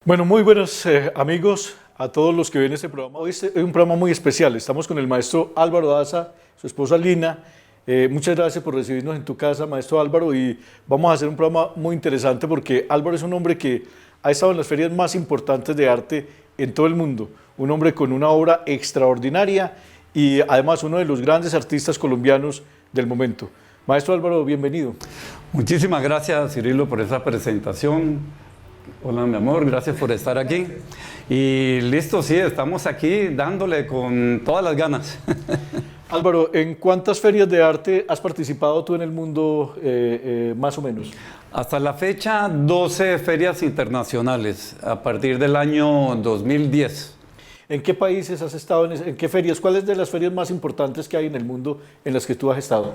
Bueno, muy buenos amigos a todos los que ven este programa. Hoy es un programa muy especial. Estamos con el maestro Álvaro Daza, su esposa Lina. Muchas gracias por recibirnos en tu casa, maestro Álvaro, y vamos a hacer un programa muy interesante porque Álvaro es un hombre que ha estado en las ferias más importantes de arte en todo el mundo, un hombre con una obra extraordinaria y además uno de los grandes artistas colombianos del momento. Maestro Álvaro, bienvenido. Muchísimas gracias, Cirilo, por esa presentación. Hola, mi amor, gracias por estar aquí. Y listo, sí, estamos aquí dándole con todas las ganas. Álvaro, ¿en cuántas ferias de arte has participado tú en el mundo, más o menos? Hasta la fecha, 12 ferias internacionales, a partir del año 2010. ¿En qué países has estado? ¿En qué ferias? ¿Cuáles de las ferias más importantes que hay en el mundo en las que tú has estado?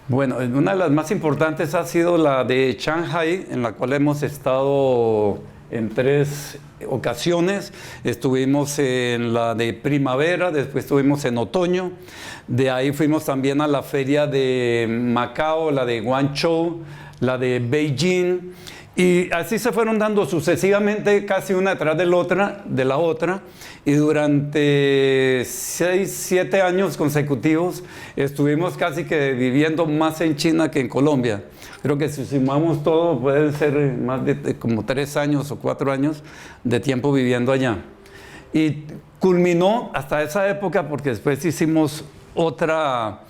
Bueno, una de las más importantes ha sido la de Shanghai, en la cual hemos estado en 3 ocasiones. Estuvimos en la de primavera, después estuvimos en otoño. De ahí fuimos también a la feria de Macao, la de Guangzhou, la de Beijing. Y así se fueron dando sucesivamente, casi una detrás de la otra. Y durante 6, 7 años consecutivos estuvimos casi que viviendo más en China que en Colombia. Creo que si sumamos todo pueden ser más de como 3 años o 4 años de tiempo viviendo allá. Y culminó hasta esa época porque después hicimos otra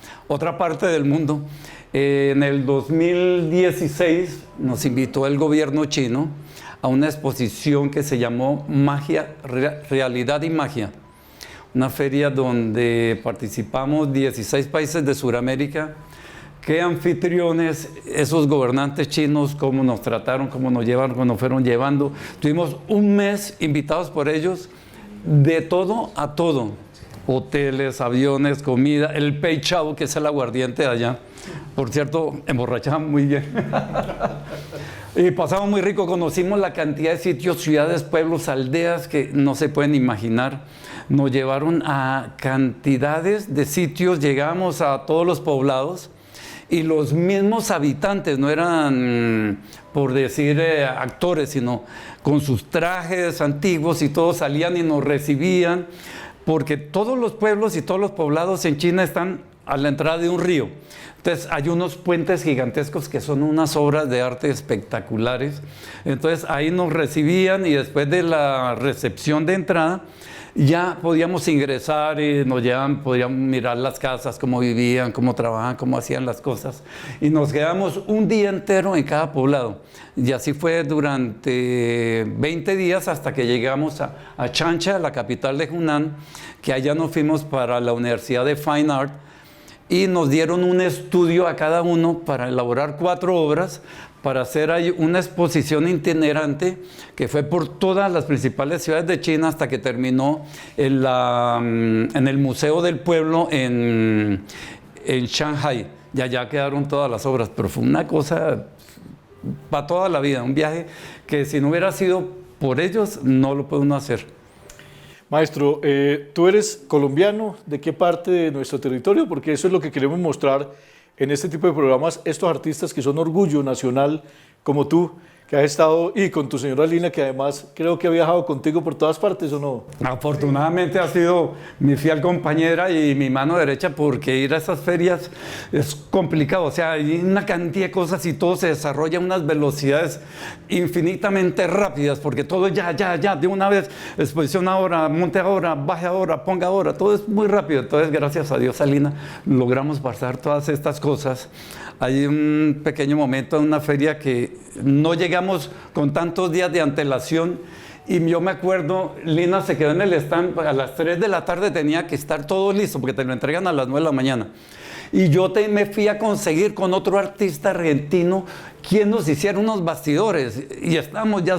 parte del mundo. En el 2016 nos invitó el gobierno chino a una exposición que se llamó Magia, Realidad y Magia. Una feria donde participamos 16 países de Sudamérica. Qué anfitriones esos gobernantes chinos, cómo nos trataron, cómo nos llevaron, cómo nos fueron llevando. Tuvimos un mes invitados por ellos de todo a todo. Hoteles, aviones, comida, el pei chao, que es el aguardiente de allá. Por cierto, emborrachaban muy bien. Y pasamos muy rico, conocimos la cantidad de sitios, ciudades, pueblos, aldeas que no se pueden imaginar. Nos llevaron a cantidades de sitios, llegamos a todos los poblados y los mismos habitantes, no eran, por decir, actores, sino con sus trajes antiguos y todos salían y nos recibían, porque todos los pueblos y todos los poblados en China están a la entrada de un río. Entonces hay unos puentes gigantescos que son unas obras de arte espectaculares. Entonces ahí nos recibían y después de la recepción de entrada ya podíamos ingresar y nos llevaban, podíamos mirar las casas, cómo vivían, cómo trabajaban, cómo hacían las cosas. Y nos quedamos un día entero en cada poblado. Y así fue durante 20 días hasta que llegamos a Changsha, la capital de Hunan, que allá nos fuimos para la Universidad de Fine Art. Y nos dieron un estudio a cada uno para elaborar 4 obras, para hacer ahí una exposición itinerante que fue por todas las principales ciudades de China hasta que terminó en el Museo del Pueblo en Shanghai. Y allá quedaron todas las obras, pero fue una cosa para toda la vida, un viaje que si no hubiera sido por ellos no lo puede uno hacer. Maestro, tú eres colombiano, ¿de qué parte de nuestro territorio? Porque eso es lo que queremos mostrar en este tipo de programas, estos artistas que son orgullo nacional, como tú, que has estado, y con tu señora Lina, que además creo que ha viajado contigo por todas partes, ¿o no? Afortunadamente ha sido mi fiel compañera y mi mano derecha, porque ir a esas ferias es complicado. O sea, hay una cantidad de cosas y todo se desarrolla a unas velocidades infinitamente rápidas, porque todo ya, de una vez, exposición ahora, monte ahora, baje ahora, ponga ahora, todo es muy rápido. Entonces, gracias a Dios, Alina, logramos pasar todas estas cosas. Hay un pequeño momento en una feria que no llegamos con tantos días de antelación y yo me acuerdo, Lina se quedó en el stand, a las 3 de la tarde tenía que estar todo listo porque te lo entregan a las 9 de la mañana. Y yo me fui a conseguir con otro artista argentino quien nos hiciera unos bastidores y estábamos ya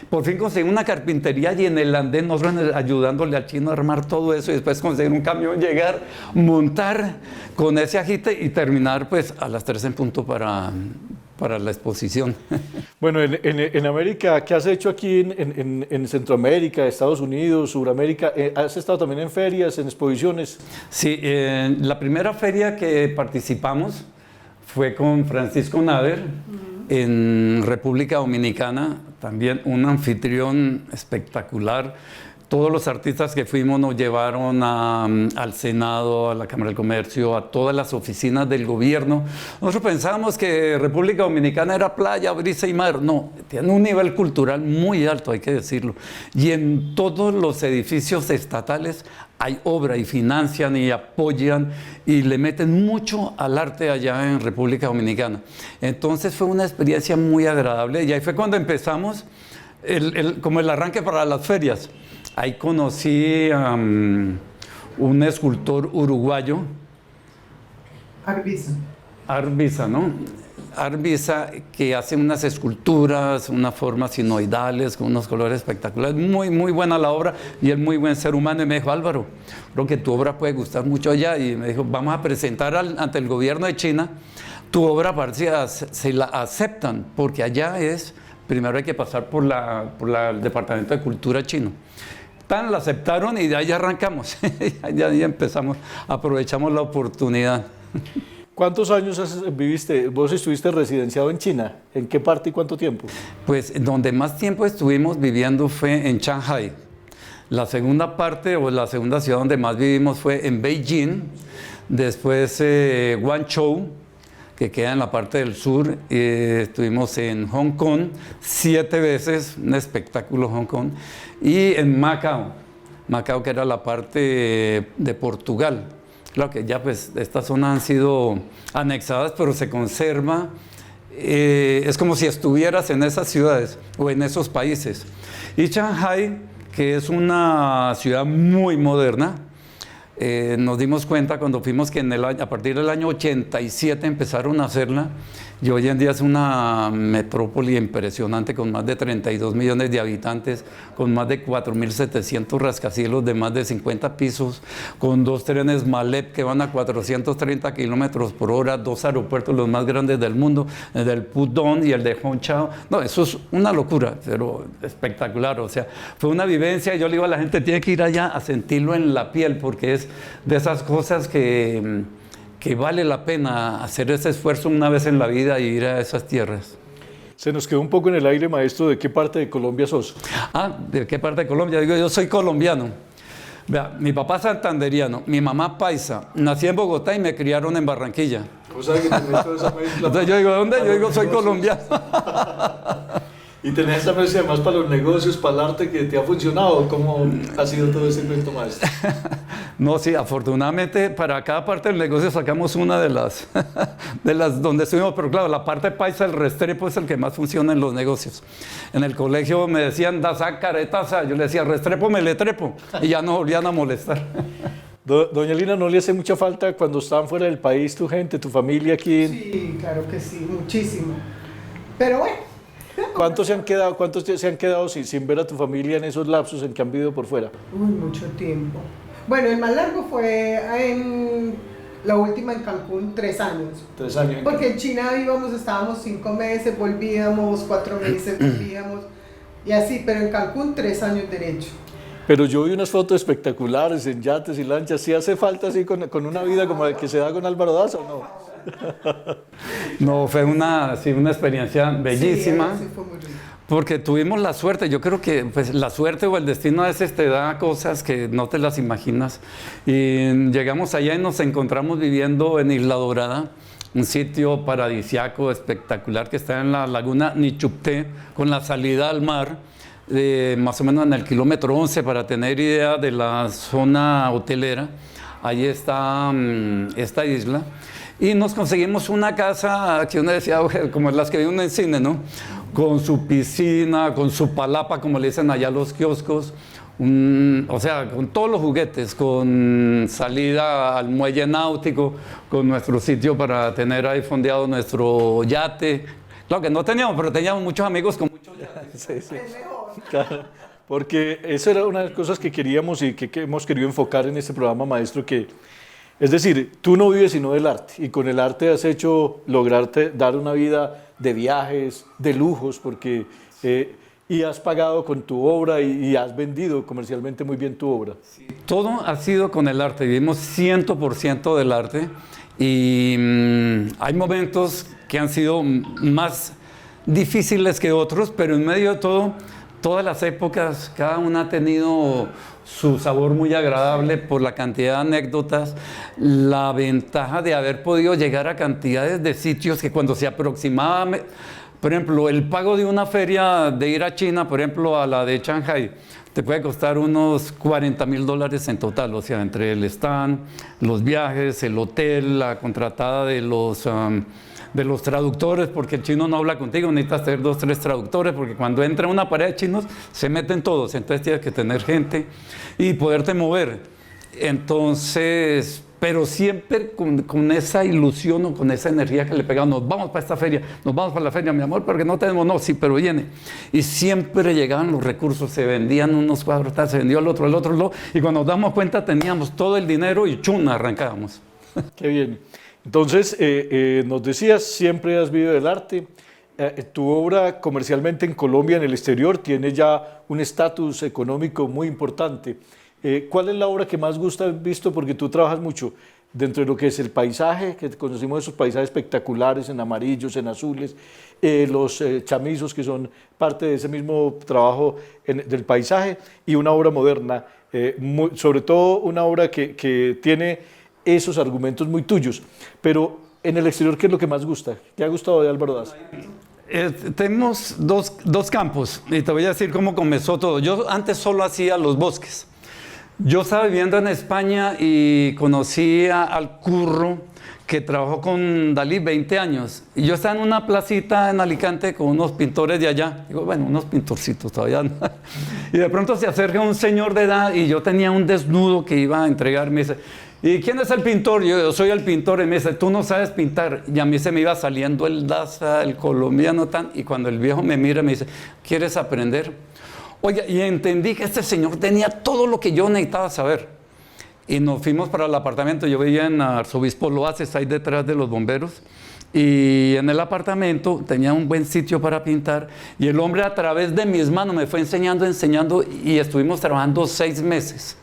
por fin conseguí una carpintería y en el andén nosotros ayudándole al chino a armar todo eso y después conseguir un camión, llegar, montar con ese agite y terminar pues a las 3 en punto para la exposición. Bueno, en América, ¿qué has hecho aquí en Centroamérica, Estados Unidos, Sudamérica? ¿Has estado también en ferias, en exposiciones? Sí, la primera feria que participamos fue con Francisco Nader en República Dominicana, también un anfitrión espectacular. Todos los artistas que fuimos nos llevaron al Senado, a la Cámara del Comercio, a todas las oficinas del gobierno. Nosotros pensábamos que República Dominicana era playa, brisa y mar. No, tiene un nivel cultural muy alto, hay que decirlo. Y en todos los edificios estatales hay obra y financian y apoyan y le meten mucho al arte allá en República Dominicana. Entonces fue una experiencia muy agradable y ahí fue cuando empezamos como el arranque para las ferias. Ahí conocí a un escultor uruguayo. Arbiza, ¿no? Arbiza, que hace unas esculturas, unas formas sinoidales, con unos colores espectaculares. Muy, muy buena la obra y es muy buen ser humano. Y me dijo, Álvaro, creo que tu obra puede gustar mucho allá. Y me dijo, vamos a presentar ante el gobierno de China tu obra, para ver si la aceptan, porque allá primero hay que pasar por el Departamento de Cultura chino. La aceptaron y de ahí arrancamos. Ya empezamos, aprovechamos la oportunidad. ¿Cuántos años viviste? ¿Vos estuviste residenciado en China? ¿En qué parte y cuánto tiempo? Pues donde más tiempo estuvimos viviendo fue en Shanghai. La segunda parte o la segunda ciudad donde más vivimos fue en Beijing. Después Guangzhou, que queda en la parte del sur. Estuvimos en Hong Kong 7 veces, un espectáculo Hong Kong. Y en Macao, que era la parte de Portugal. Claro que ya pues estas zonas han sido anexadas, pero se conserva. Es como si estuvieras en esas ciudades o en esos países. Y Shanghai, que es una ciudad muy moderna, nos dimos cuenta cuando fuimos que a partir del año 87 empezaron a hacerla, y hoy en día es una metrópoli impresionante con más de 32 millones de habitantes, con más de 4.700 rascacielos de más de 50 pisos, con 2 trenes Malep que van a 430 kilómetros por hora, 2 aeropuertos los más grandes del mundo, el del Pudong y el de Hongqiao. No, eso es una locura, pero espectacular. O sea, fue una vivencia. Yo le digo a la gente, tiene que ir allá a sentirlo en la piel, porque es de esas cosas que vale la pena hacer ese esfuerzo una vez en la vida y ir a esas tierras. Se nos quedó un poco en el aire, maestro, ¿de qué parte de Colombia sos? ¿De qué parte de Colombia? Digo, yo soy colombiano. Vea, mi papá santanderiano, mi mamá paisa. Nací en Bogotá y me criaron en Barranquilla. O sea, que tenés toda esa mezcla. Entonces yo digo, ¿dónde? Yo digo, soy colombiano. ¿Y tenés esa mezcla además para los negocios, para el arte que te ha funcionado? ¿Cómo ha sido todo ese cuento, maestro? No, sí, afortunadamente para cada parte del negocio sacamos una de las donde estuvimos, pero claro, la parte paisa, el Restrepo es el que más funciona en los negocios. En el colegio me decían, da caretaza, yo le decía, Restrepo me le trepo, y ya no volvían a molestar. Doña Lina, ¿no le hace mucha falta cuando estaban fuera del país tu gente, tu familia aquí? Sí, claro que sí, muchísimo. Pero bueno. ¿Cuántos se han quedado sin ver a tu familia en esos lapsos en que han vivido por fuera? Uy, mucho tiempo. Bueno, el más largo fue la última en Cancún, 3 años. 3 años. Porque en China estábamos 5 meses, volvíamos, 4 meses, volvíamos, y así, pero en Cancún 3 años derecho. Pero yo vi unas fotos espectaculares en yates y lanchas. ¿Sí hace falta así con una vida como la que se da con Álvaro Daza o no? No, fue una experiencia bellísima. Sí, fue muy rico. Porque tuvimos la suerte. Yo creo que pues, la suerte o el destino a veces te da cosas que no te las imaginas. Y llegamos allá y nos encontramos viviendo en Isla Dorada, un sitio paradisiaco, espectacular, que está en la laguna Nichupté, con la salida al mar, más o menos en el kilómetro 11, para tener idea de la zona hotelera. Ahí está esta isla. Y nos conseguimos una casa que uno decía, como las que ve uno en cine, ¿no? Con su piscina, con su palapa, como le dicen allá los kioscos. O sea, con todos los juguetes, con salida al muelle náutico, con nuestro sitio para tener ahí fondeado nuestro yate. Claro que no teníamos, pero teníamos muchos amigos con muchos yates. Sí, sí. Claro, porque esa era una de las cosas que queríamos y que hemos querido enfocar en este programa, maestro, es decir, tú no vives sino del arte, y con el arte has hecho lograrte dar una vida de viajes, de lujos, porque y has pagado con tu obra y has vendido comercialmente muy bien tu obra. Sí, todo ha sido con el arte, vivimos 100% del arte, y hay momentos que han sido más difíciles que otros, pero en medio de todo, todas las épocas, cada una ha tenido su sabor muy agradable por la cantidad de anécdotas, la ventaja de haber podido llegar a cantidades de sitios que cuando se aproximaba, por ejemplo, el pago de una feria de ir a China, por ejemplo, a la de Shanghai, te puede costar unos $40,000 en total, o sea, entre el stand, los viajes, el hotel, la contratada de los traductores, porque el chino no habla contigo, necesitas tener 2, 3 traductores, porque cuando entra una pareja de chinos, se meten todos, entonces tienes que tener gente y poderte mover. Entonces, pero siempre con esa ilusión o con esa energía que le pegamos, nos vamos para esta feria, nos vamos para la feria, mi amor, porque no tenemos, no, sí, pero viene. Y siempre llegaban los recursos, se vendían unos cuadros, tal, se vendió el otro, y cuando nos damos cuenta teníamos todo el dinero y chun, arrancábamos. Qué bien. Entonces, nos decías, siempre has vivido del arte. Tu obra comercialmente en Colombia, en el exterior, tiene ya un estatus económico muy importante. ¿Cuál es la obra que más gusta has visto? Porque tú trabajas mucho dentro de lo que es el paisaje, que conocimos esos paisajes espectaculares en amarillos, en azules, los chamizos que son parte de ese mismo trabajo del paisaje, y una obra moderna, sobre todo una obra que tiene esos argumentos muy tuyos. Pero en el exterior, ¿qué es lo que más gusta? ¿Qué ha gustado de Álvaro Daza? Tenemos dos campos y te voy a decir cómo comenzó todo. Yo antes solo hacía los bosques. Yo estaba viviendo en España y conocí al Curro, que trabajó con Dalí 20 años. Y yo estaba en una placita en Alicante con unos pintores de allá. Digo, bueno, unos pintorcitos todavía. ¿No? Y de pronto se acerca un señor de edad y yo tenía un desnudo que iba a entregar. Me dice, ¿y quién es el pintor? Yo soy el pintor. Y me dice, tú no sabes pintar. Y a mí se me iba saliendo el Daza, el colombiano tan. Y cuando el viejo me mira, me dice, ¿quieres aprender? Oye, y entendí que este señor tenía todo lo que yo necesitaba saber. Y nos fuimos para el apartamento. Yo vivía en Arzobispo Loaces, ahí detrás de los bomberos. Y en el apartamento tenía un buen sitio para pintar. Y el hombre a través de mis manos me fue enseñando. Y estuvimos trabajando 6 meses.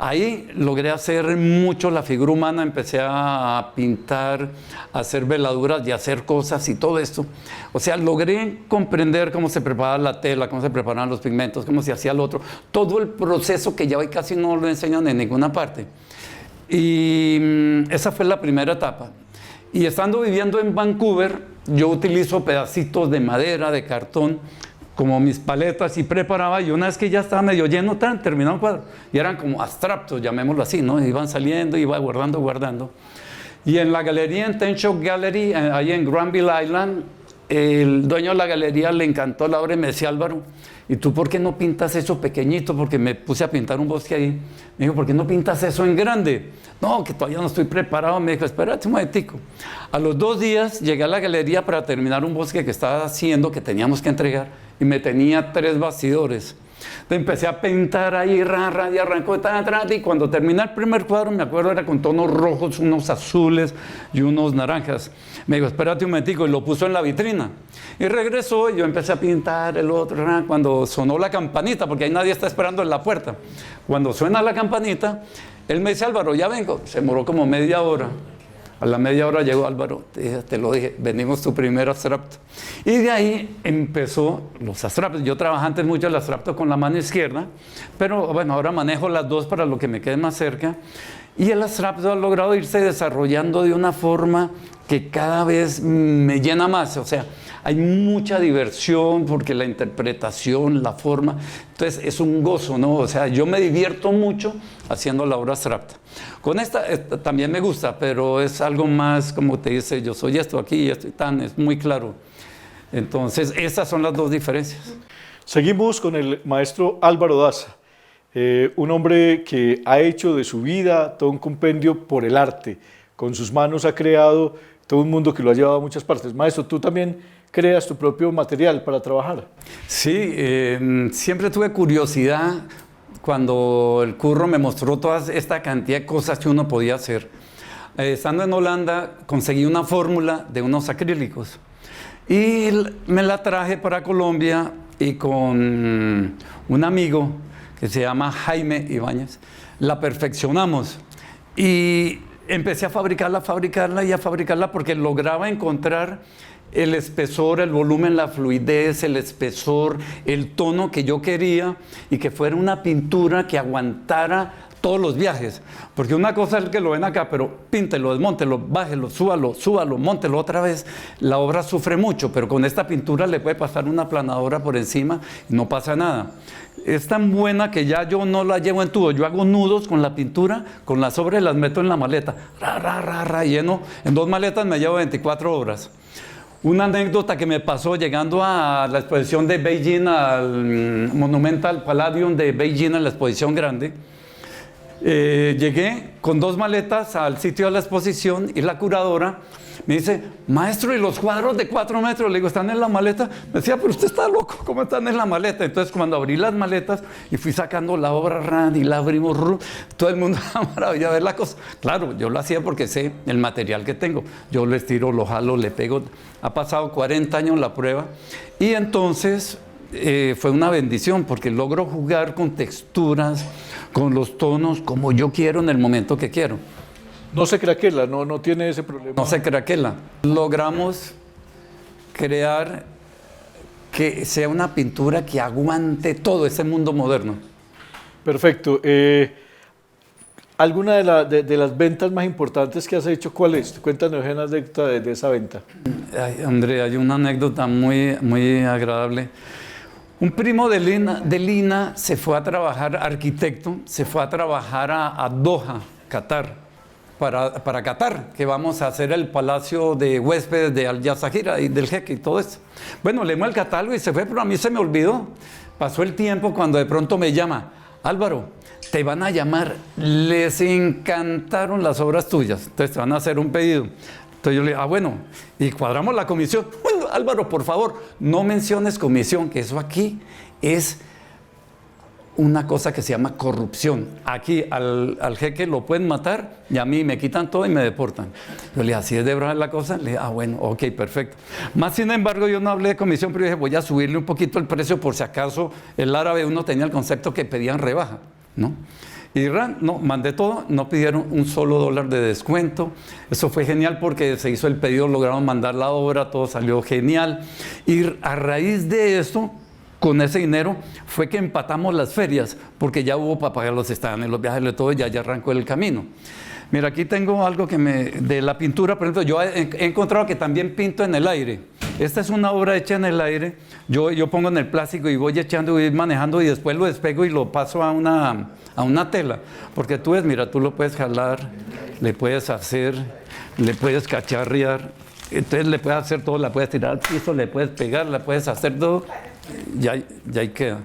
Ahí logré hacer mucho la figura humana, empecé a pintar, a hacer veladuras y a hacer cosas y todo esto. O sea, logré comprender cómo se preparaba la tela, cómo se preparaban los pigmentos, cómo se hacía lo otro. Todo el proceso que ya hoy casi no lo enseñan en ninguna parte. Y esa fue la primera etapa. Y estando viviendo en Vancouver, yo utilizo pedacitos de madera, de cartón, como mis paletas, y preparaba, y una vez que ya estaba medio lleno, terminaba un cuadro, y eran como abstractos, llamémoslo así, ¿no? Iban saliendo, iba guardando. Y en la galería, en Ten Shop Gallery, ahí en Granville Island, el dueño de la galería le encantó la obra y me decía, Álvaro, ¿y tú por qué no pintas eso pequeñito? Porque me puse a pintar un bosque ahí. Me dijo, ¿por qué no pintas eso en grande? No, que todavía no estoy preparado. Me dijo, espérate un momentico. A los 2 días llegué a la galería para terminar un bosque que estaba haciendo, que teníamos que entregar, y me tenía 3 bastidores. Entonces empecé a pintar ahí, y arrancó, y cuando terminé el primer cuadro, me acuerdo, era con tonos rojos, unos azules y unos naranjas. Me dijo, espérate un momentico, y lo puso en la vitrina. Y regresó, y yo empecé a pintar el otro, cuando sonó la campanita, porque ahí nadie está esperando en la puerta. Cuando suena la campanita, él me dice, Álvaro, ya vengo. Se demoró como media hora. A la media hora llegó Álvaro, te lo dije, venimos tu primer abstracto. Y de ahí empezó los abstractos. Yo trabajé antes mucho el abstracto con la mano izquierda, pero bueno, ahora manejo las dos para lo que me quede más cerca. Y el abstracto ha logrado irse desarrollando de una forma que cada vez me llena más. O sea, hay mucha diversión porque la interpretación, la forma, entonces es un gozo, ¿no? O sea, yo me divierto mucho haciendo la obra abstracta. Con esta también me gusta, pero es algo más, como te dice, yo soy esto aquí y esto y tan, es muy claro. Entonces, esas son las 2 diferencias. Seguimos con el maestro Álvaro Daza, un hombre que ha hecho de su vida todo un compendio por el arte. Con sus manos ha creado todo un mundo que lo ha llevado a muchas partes. Maestro, tú también creas tu propio material para trabajar. Sí, siempre tuve curiosidad cuando el Curro me mostró toda esta cantidad de cosas que uno podía hacer. Estando en Holanda, conseguí una fórmula de unos acrílicos y me la traje para Colombia, y con un amigo que se llama Jaime Ibáñez, la perfeccionamos y empecé a fabricarla porque lograba encontrar el espesor, el volumen, la fluidez, el espesor, el tono que yo quería y que fuera una pintura que aguantara todos los viajes. Porque una cosa es el que lo ven acá, pero píntelo, desmóntelo, bájelo, súbalo, móntelo otra vez. La obra sufre mucho, pero con esta pintura le puede pasar una aplanadora por encima y no pasa nada. Es tan buena que ya yo no la llevo en tubo, yo hago nudos con la pintura, con las obras y las meto en la maleta. Lleno. En 2 maletas me llevo 24 obras. Una anécdota que me pasó llegando a la exposición de Beijing, al Monumental Palladium de Beijing, en la exposición grande. Llegué con 2 maletas al sitio de la exposición y la curadora me dice, maestro, ¿y los cuadros de 4 metros? Le digo, ¿están en la maleta? Me decía, pero usted está loco, ¿cómo están en la maleta? Entonces, cuando abrí las maletas y fui sacando la obra y la abrimos, todo el mundo maravilla de ver la cosa. Claro, yo lo hacía porque sé el material que tengo. Yo lo estiro, lo jalo, le pego. Ha pasado 40 años la prueba y entonces fue una bendición porque logro jugar con texturas, con los tonos como yo quiero en el momento que quiero. No se craquela, no tiene ese problema. No se craquela. Logramos crear que sea una pintura que aguante todo ese mundo moderno. Perfecto. ¿Alguna de las ventas más importantes que has hecho, cuál es? Cuéntanos una anécdota de esa venta. Ay, André, hay una anécdota muy, muy agradable. Un primo de Lina se fue a trabajar, arquitecto, se fue a trabajar a Doha, Qatar, para Qatar, que vamos a hacer el palacio de huéspedes de Al Jazeera y del jeque y todo eso. Bueno, leímos el catálogo y se fue, pero a mí se me olvidó. Pasó el tiempo cuando de pronto me llama, Álvaro, te van a llamar, les encantaron las obras tuyas, entonces te van a hacer un pedido. Entonces yo le digo, bueno, y cuadramos la comisión. Bueno, Álvaro, por favor, no menciones comisión, que eso aquí es una cosa que se llama corrupción. Aquí al jeque lo pueden matar y a mí me quitan todo y me deportan. Yo le dije, ¿así es de verdad la cosa? Le dije, bueno, ok, perfecto. Más sin embargo, yo no hablé de comisión, pero dije, voy a subirle un poquito el precio por si acaso el árabe uno tenía el concepto que pedían rebaja, ¿no? Y no, mandé todo, no pidieron un solo dólar de descuento. Eso fue genial porque se hizo el pedido, lograron mandar la obra, todo salió genial. Y a raíz de eso, con ese dinero, fue que empatamos las ferias, porque ya hubo para pagar los stands, los viajes de todo, ya arrancó el camino. Mira, aquí tengo algo de la pintura, por ejemplo, yo he encontrado que también pinto en el aire. Esta es una obra hecha en el aire, yo pongo en el plástico y voy echando, voy manejando y después lo despego y lo paso a una tela. Porque tú ves, mira, tú lo puedes jalar, le puedes hacer, le puedes cacharrear, entonces le puedes hacer todo, la puedes tirar al piso, le puedes pegar, la puedes hacer todo, ya ahí queda.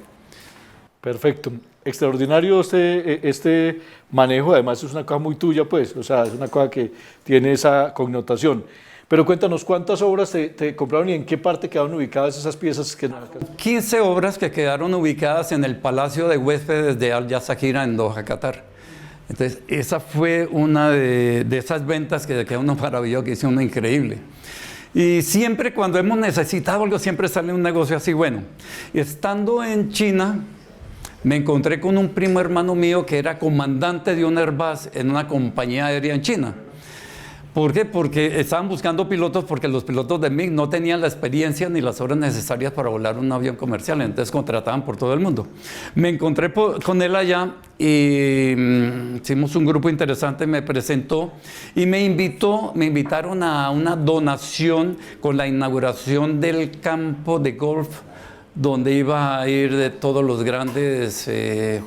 Perfecto. Extraordinario este manejo, además es una cosa muy tuya, pues, o sea, es una cosa que tiene esa connotación. Pero cuéntanos, ¿cuántas obras te compraron y en qué parte quedaron ubicadas esas piezas? 15 obras que quedaron ubicadas en el Palacio de Huéspedes de Al Jazeera en Doha, Qatar. Entonces, esa fue una de esas ventas que quedó uno maravilloso, que hizo uno increíble. Y siempre cuando hemos necesitado algo, siempre sale un negocio así bueno. Estando en China, me encontré con un primo hermano mío que era comandante de un Airbus en una compañía aérea en China. ¿Por qué? Porque estaban buscando pilotos porque los pilotos de MiG no tenían la experiencia ni las horas necesarias para volar un avión comercial, entonces contrataban por todo el mundo. Me encontré con él allá y hicimos un grupo interesante, me presentó y me invitaron a una donación con la inauguración del campo de golf donde iba a ir de todos los grandes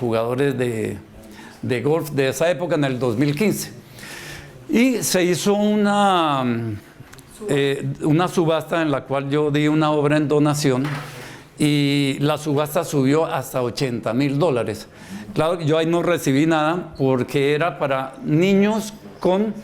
jugadores de golf de esa época en el 2015. Y se hizo una subasta en la cual yo di una obra en donación y la subasta subió hasta $80,000. Claro, yo ahí no recibí nada porque era para niños con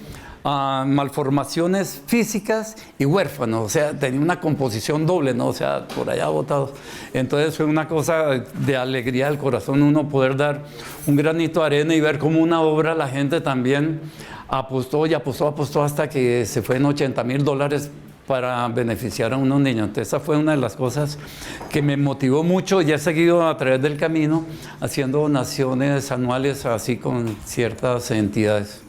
malformaciones físicas y huérfanos, o sea, tenía una composición doble, ¿no? O sea, por allá botados. Entonces fue una cosa de alegría del corazón uno poder dar un granito de arena y ver cómo una obra la gente también apostó y apostó hasta que se fue en $80,000 para beneficiar a unos niños. Entonces esa fue una de las cosas que me motivó mucho y he seguido a través del camino haciendo donaciones anuales así con ciertas entidades.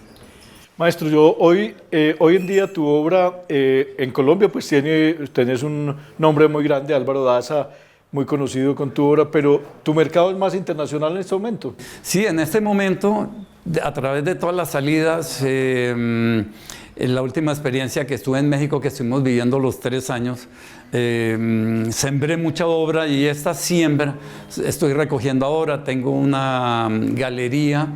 Maestro, hoy en día tu obra en Colombia pues tenés un nombre muy grande, Álvaro Daza, muy conocido con tu obra, pero tu mercado es más internacional en este momento. Sí, en este momento, a través de todas las salidas, en la última experiencia que estuve en México, que estuvimos viviendo los 3 años, sembré mucha obra y esta siembra estoy recogiendo ahora. Tengo una galería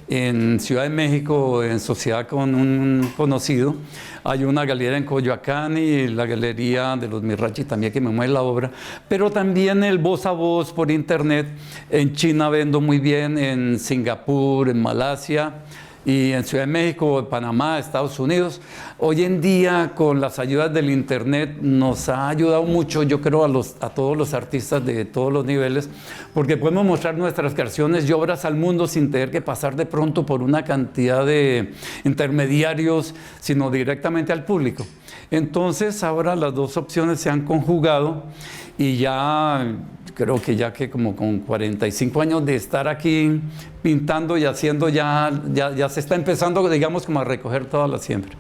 en Ciudad de México, en sociedad con un conocido. Hay una galería en Coyoacán y la galería de los Mirachi también que me mueve la obra, pero también el voz a voz por internet. En China vendo muy bien, en Singapur, en Malasia y en Ciudad de México, Panamá, Estados Unidos. Hoy en día, con las ayudas del internet, nos ha ayudado mucho, yo creo, a todos los artistas de todos los niveles, porque podemos mostrar nuestras creaciones y obras al mundo sin tener que pasar de pronto por una cantidad de intermediarios, sino directamente al público. Entonces, ahora las dos opciones se han conjugado y ya creo que como con 45 años de estar aquí pintando y haciendo, ya se está empezando, digamos, como a recoger toda la siembra.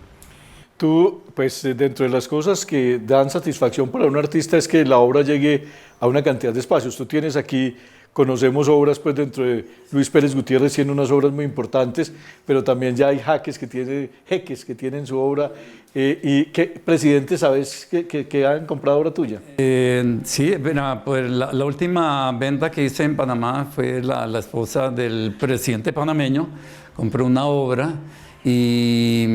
Tú, pues dentro de las cosas que dan satisfacción para un artista es que la obra llegue a una cantidad de espacios. Tú tienes aquí, conocemos obras pues dentro de Luis Pérez Gutiérrez, tiene unas obras muy importantes, pero también ya hay jeques que tienen su obra. ¿Y qué presidente sabes que han comprado obra tuya? Sí, bueno, pues la última venta que hice en Panamá fue la esposa del presidente panameño, compró una obra. Y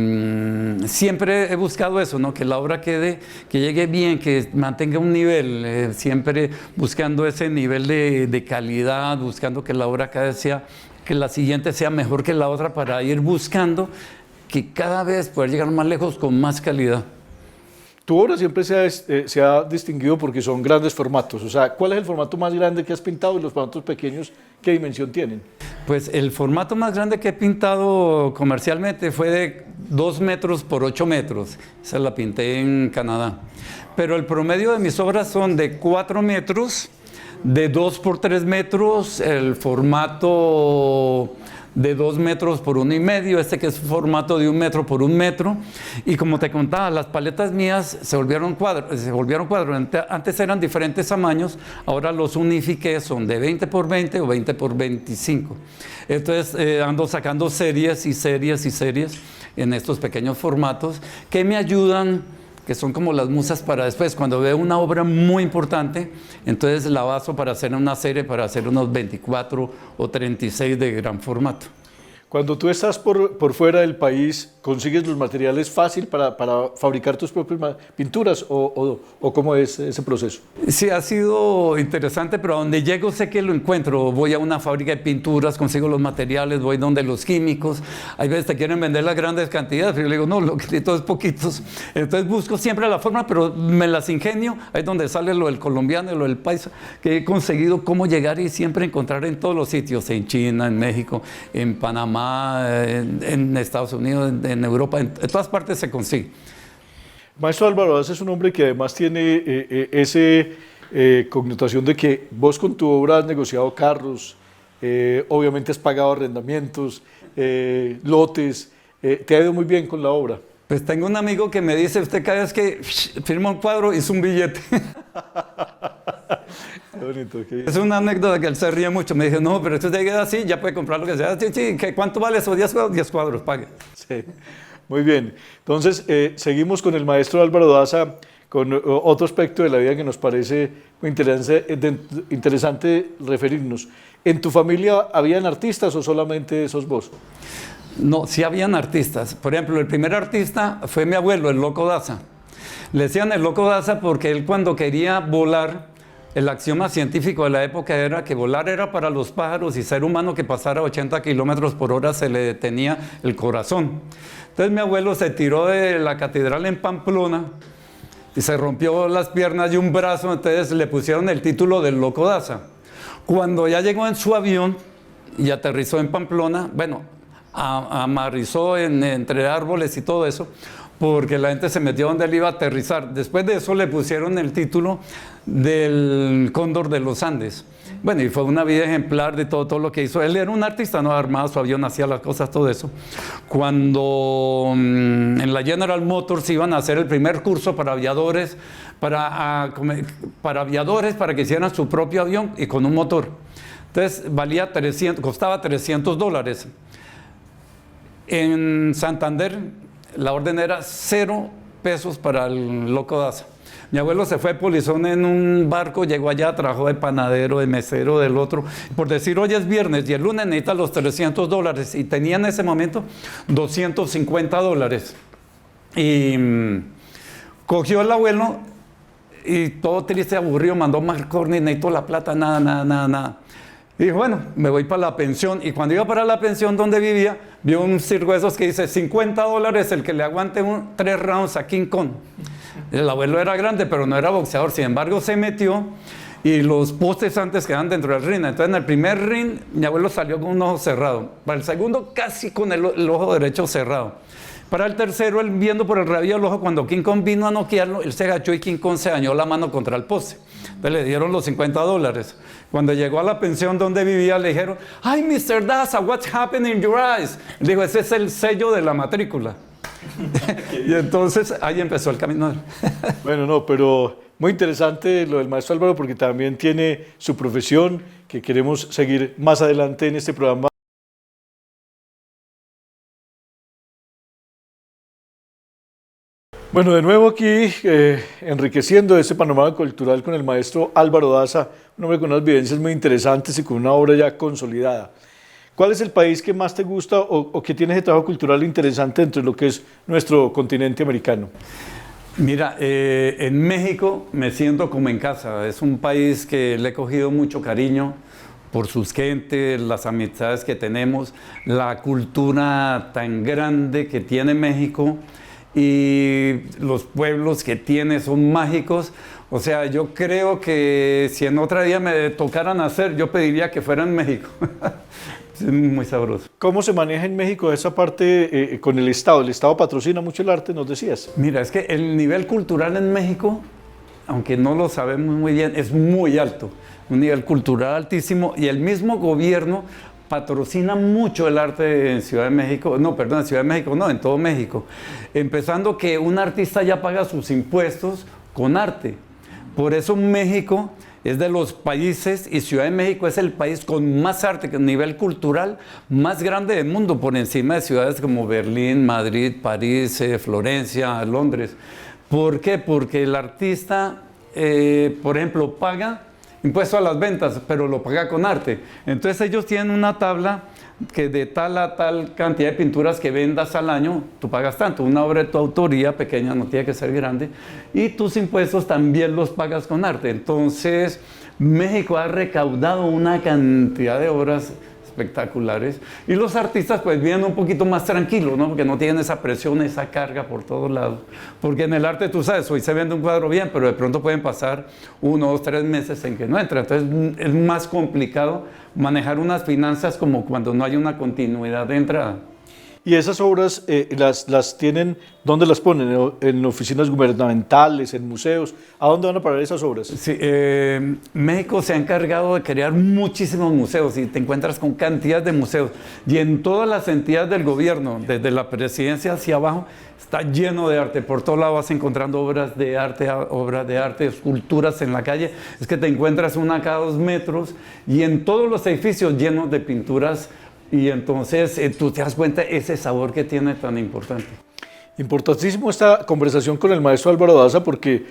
siempre he buscado eso, ¿no? Que la obra que llegue bien, que mantenga un nivel, siempre buscando ese nivel de calidad, buscando que la obra que la siguiente sea mejor que la otra, para ir buscando que cada vez poder llegar más lejos con más calidad. Tu obra siempre se ha distinguido porque son grandes formatos. O sea, ¿cuál es el formato más grande que has pintado y los formatos pequeños qué dimensión tienen? Pues el formato más grande que he pintado comercialmente fue de 2 metros por 8 metros. Esa la pinté en Canadá. Pero el promedio de mis obras son de 4 metros, de 2 por 3 metros, el formato de 2 metros por 1,5, que es formato de 1 metro por 1 metro. Y como te contaba, las paletas mías se volvieron cuadros. Antes eran diferentes tamaños, ahora los unifiqué, son de 20 por 20 o 20 por 25. Entonces ando sacando series y series y series en estos pequeños formatos que me ayudan, que son como las musas para después. Cuando veo una obra muy importante, entonces la baso para hacer una serie, para hacer unos 24 o 36 de gran formato. Cuando tú estás por fuera del país, ¿consigues los materiales fácil para fabricar tus propias pinturas o cómo es ese proceso? Sí, ha sido interesante, pero a donde llego sé que lo encuentro. Voy a una fábrica de pinturas, consigo los materiales, voy donde los químicos. Hay veces te quieren vender las grandes cantidades, pero yo le digo, no, lo que necesito es poquitos. Entonces busco siempre la forma, pero me las ingenio. Ahí es donde sale lo del colombiano, lo del paisa, que he conseguido cómo llegar y siempre encontrar en todos los sitios, en China, en México, en Panamá, en Estados Unidos, en Europa, en todas partes se consigue. Maestro Álvaro Daza es un hombre que además tiene ese connotación de que vos con tu obra has negociado carros, obviamente has pagado arrendamientos, lotes, te ha ido muy bien con la obra. Pues tengo un amigo que me dice, usted cada vez que firma un cuadro hizo un billete. Qué bonito, qué bien. Es una anécdota que él se ríe mucho. Me dice, no, pero esto te queda así, ya puede comprar lo que sea. Sí, ¿cuánto vale eso? 10 cuadros, 10 cuadros, pague. Sí, muy bien. Entonces, seguimos con el maestro Álvaro Daza, con otro aspecto de la vida que nos parece muy interesante referirnos. ¿En tu familia habían artistas o solamente sos vos? No, sí habían artistas. Por ejemplo, el primer artista fue mi abuelo, el Loco Daza. Le decían el Loco Daza porque él, cuando quería volar, el axioma científico de la época era que volar era para los pájaros y ser humano que pasara 80 kilómetros por hora se le detenía el corazón. Entonces mi abuelo se tiró de la catedral en Pamplona y se rompió las piernas y un brazo, entonces le pusieron el título del Loco Daza. Cuando ya llegó en su avión y aterrizó en Pamplona, bueno, amarrizó entre árboles y todo eso, porque la gente se metió donde él iba a aterrizar. Después de eso le pusieron el título del Cóndor de los Andes. Bueno, y fue una vida ejemplar de todo lo que hizo. Él era un artista, no armaba su avión, hacía las cosas, todo eso. Cuando en la General Motors iban a hacer el primer curso para aviadores, para aviadores para que hicieran su propio avión y con un motor. Entonces costaba $300. En Santander la orden era 0 pesos para el loco Daza. Mi abuelo se fue de polizón en un barco, llegó allá, trabajó de panadero, de mesero, del otro. Por decir, hoy es viernes y el lunes necesita los $300. Y tenía en ese momento $250. Y cogió el abuelo y todo triste, aburrido, mandó McCorney, necesito la plata, nada. Y dijo, bueno, me voy para la pensión. Y cuando iba para la pensión donde vivía, vio un circo de esos que dice $50 el que le aguante 3 rounds a King Kong. El abuelo era grande, pero no era boxeador. Sin embargo, se metió y los postes antes quedaban dentro del ring. Entonces, en el primer ring, mi abuelo salió con un ojo cerrado. Para el segundo, casi con el ojo derecho cerrado. Para el tercero, él viendo por el rabillo del ojo, cuando King Kong vino a noquearlo, él se agachó y King Kong se dañó la mano contra el poste. Entonces le dieron los $50. Cuando llegó a la pensión donde vivía, le dijeron, ¡ay, Mr. Daza, what's happening in your eyes? Dijo, ese es el sello de la matrícula. Y entonces ahí empezó el camino. Bueno, no, pero muy interesante lo del maestro Álvaro porque también tiene su profesión que queremos seguir más adelante en este programa. Bueno, de nuevo aquí enriqueciendo este panorama cultural con el maestro Álvaro Daza, un hombre con unas vivencias muy interesantes y con una obra ya consolidada. ¿Cuál es el país que más te gusta o que tiene ese trabajo cultural interesante dentro de lo que es nuestro continente americano? Mira, en México me siento como en casa. Es un país que le he cogido mucho cariño por sus gentes, las amistades que tenemos, la cultura tan grande que tiene México y los pueblos que tiene son mágicos. O sea, yo creo que si en otro día me tocaran hacer, yo pediría que fuera en México. Es muy sabroso. ¿Cómo se maneja en México esa parte con el Estado? ¿El Estado patrocina mucho el arte, nos decías? Mira, es que el nivel cultural en México, aunque no lo sabemos muy bien, es muy alto. Un nivel cultural altísimo y el mismo gobierno patrocina mucho el arte en Ciudad de México, no, perdón, en Ciudad de México, no, en todo México. Empezando que un artista ya paga sus impuestos con arte. Por eso México es de los países, y Ciudad de México es el país con más arte, a nivel cultural, más grande del mundo, por encima de ciudades como Berlín, Madrid, París, Florencia, Londres. ¿Por qué? Porque el artista, por ejemplo, paga impuesto a las ventas, pero lo paga con arte. Entonces ellos tienen una tabla que de tal a tal cantidad de pinturas que vendas al año, tú pagas tanto. Una obra de tu autoría pequeña, no tiene que ser grande, y tus impuestos también los pagas con arte. Entonces México ha recaudado una cantidad de obras espectaculares y los artistas pues vienen un poquito más tranquilos, ¿no? Porque no tienen esa presión, esa carga por todos lados, porque en el arte tú sabes, hoy se vende un cuadro bien, pero de pronto pueden pasar 1, 2, 3 meses en que no entra. Entonces es más complicado manejar unas finanzas como cuando no hay una continuidad de entrada. ¿Y esas obras las tienen, dónde las ponen? ¿En oficinas gubernamentales, en museos? ¿A dónde van a parar esas obras? Sí, México se ha encargado de crear muchísimos museos y te encuentras con cantidad de museos. Y en todas las entidades del gobierno, desde la presidencia hacia abajo, está lleno de arte. Por todos lados vas encontrando obras de arte, esculturas en la calle. Es que te encuentras una cada 2 metros y en todos los edificios llenos de pinturas. Y entonces tú te das cuenta ese sabor que tiene tan importante. Importantísimo esta conversación con el maestro Álvaro Daza porque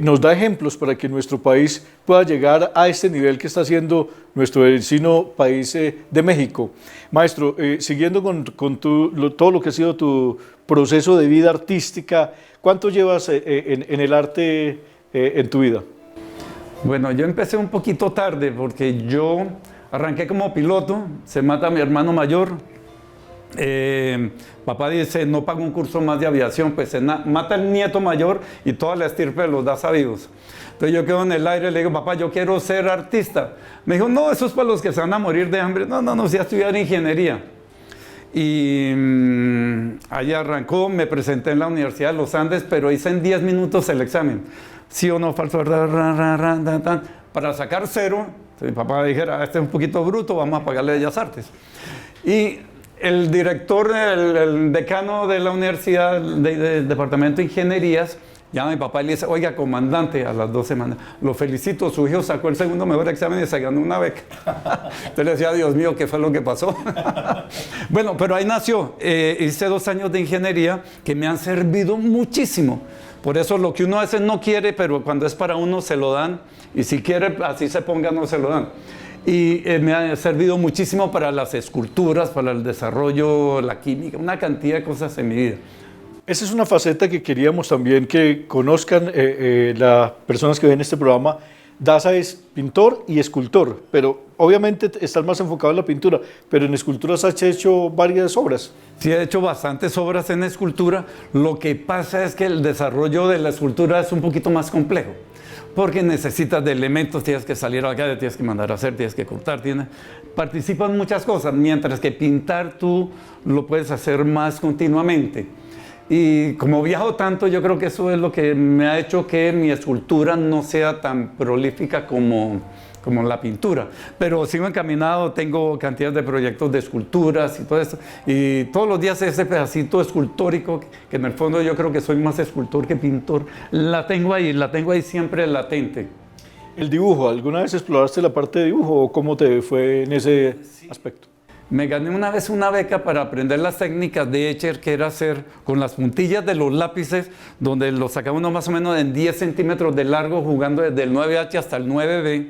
nos da ejemplos para que nuestro país pueda llegar a este nivel que está haciendo nuestro vecino país de México. Maestro, siguiendo con todo lo que ha sido tu proceso de vida artística, ¿cuánto llevas en el arte en tu vida? Bueno, yo empecé un poquito tarde porque yo arranqué como piloto, se mata mi hermano mayor, papá dice no pago un curso más de aviación, pues se mata el nieto mayor y toda la estirpe de los Daza vivos. Entonces yo quedo en el aire y le digo, papá, yo quiero ser artista. Me dijo, no, eso es para los que se van a morir de hambre. No, sí a estudiar ingeniería. Y ahí arrancó, me presenté en la Universidad de los Andes, pero hice en 10 minutos el examen. Sí o no, falso, verdad, para sacar 0, si mi papá dijera, este es un poquito bruto, vamos a pagarle Bellas Artes. Y el director, el decano de la universidad, del departamento de ingenierías, llama a mi papá y le dice, oiga, comandante, a las 2 semanas, lo felicito, su hijo sacó el segundo mejor examen y se ganó una beca. Entonces le decía, Dios mío, ¿qué fue lo que pasó? Bueno, pero ahí nació. Hice 2 años de ingeniería que me han servido muchísimo. Por eso lo que uno a veces no quiere, pero cuando es para uno se lo dan. Y si quiere, así se ponga, no se lo dan. Y me ha servido muchísimo para las esculturas, para el desarrollo, la química, una cantidad de cosas en mi vida. Esa es una faceta que queríamos también que conozcan las personas que ven este programa. Daza es pintor y escultor, pero obviamente estás más enfocado en la pintura, pero en esculturas has hecho varias obras. Sí, he hecho bastantes obras en escultura. Lo que pasa es que el desarrollo de la escultura es un poquito más complejo, porque necesitas de elementos, tienes que salir acá, tienes que mandar a hacer, tienes que cortar, participan muchas cosas, mientras que pintar tú lo puedes hacer más continuamente. Y como viajo tanto, yo creo que eso es lo que me ha hecho que mi escultura no sea tan prolífica como la pintura. Pero sigo encaminado, tengo cantidades de proyectos de esculturas y todo eso. Y todos los días ese pedacito escultórico, que en el fondo yo creo que soy más escultor que pintor, la tengo ahí siempre latente. El dibujo, ¿alguna vez exploraste la parte de dibujo o cómo te fue en ese aspecto? Me gané una vez una beca para aprender las técnicas de Escher, que era hacer con las puntillas de los lápices, donde los sacaba uno más o menos en 10 centímetros de largo, jugando desde el 9H hasta el 9B,